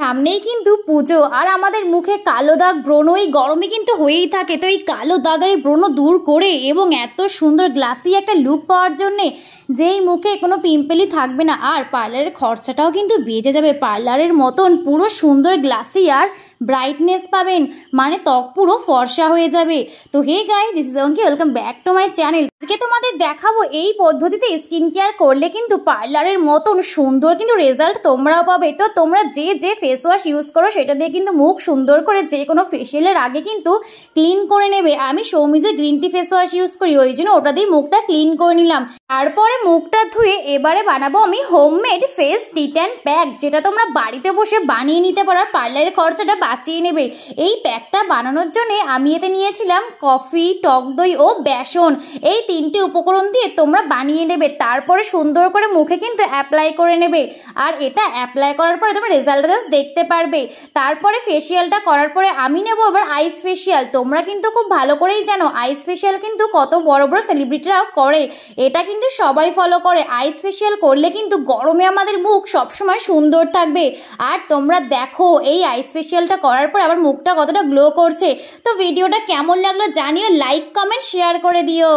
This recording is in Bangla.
সামনেই কিন্তু পুজো, আর আমাদের মুখে কালো দাগ ব্রণ এই গরমে কিন্তু হয়েই থাকে। তো এই কালো দাগের ব্রণ দূর করে এবং এত সুন্দর গ্লাসি একটা লুক পাওয়ার জন্যে যেই মুখে কোনো পিম্পলই থাকবে না, আর পার্লারের খরচাটাও কিন্তু বেঁচে যাবে। পার্লারের মতন পুরো সুন্দর গ্লাসি আর ব্রাইটনেস পাবেন, মানে ত্বক পুরো ফর্সা হয়ে যাবে। তো hey guys, this is Anki, welcome back to my channel. আজকে তোমাদের দেখাবো এই পদ্ধতিতে স্কিন কেয়ার করলে কিন্তু পার্লারের মতন সুন্দর কিন্তু রেজাল্ট তোমরাও পাবে। তো তোমরা যে যে ফেস ওয়াশ ইউজ করো সেটা দিয়ে কিন্তু মুখ সুন্দর করে যে কোনো ফেশিয়ালের আগে কিন্তু ক্লিন করে নেবে। আমি সৌমিজের green tea face wash use করি, ওই জন্য ওটা দিয়ে মুখটা ক্লিন করে নিলাম। তারপরে মুখটা ধুয়ে এবারে বানাবো আমি হোমমেড ফেস টিট্যান প্যাক, যেটা তোমরা বাড়িতে বসে বানিয়ে নিতে পারো, পার্লারের খরচাটা বাঁচিয়ে নেবে। এই প্যাকটা বানানোর জন্য আমি এতে নিয়েছিলাম কফি, টক দই ও বেসন। এই তিনটে উপকরণ দিয়ে তোমরা বানিয়ে নেবে, তারপরে সুন্দর করে মুখে কিন্তু অ্যাপ্লাই করে নেবে। আর এটা অ্যাপ্লাই করার পরে তোমরা রেজাল্টটা জাস্ট দেখতে পারবে। তারপরে ফেসিয়ালটা করার পরে আমি নেবো আবার আইস ফেসিয়াল। তোমরা কিন্তু খুব ভালো করেই জানো আইস ফেসিয়াল কিন্তু কত বড় বড় সেলিব্রিটিরাও করে, এটা কিন্তু সবাই ফলো করে। আইস ফেসিয়াল করলে কিন্তু গরমে আমাদের মুখ সবসময় সুন্দর থাকবে। আর তোমরা দেখো এই আইস ফেসিয়ালটা করার পর আবার মুখটা কতটা গ্লো করছে। তো ভিডিওটা কেমন লাগলো জানিও, লাইক কমেন্ট শেয়ার করে দিও।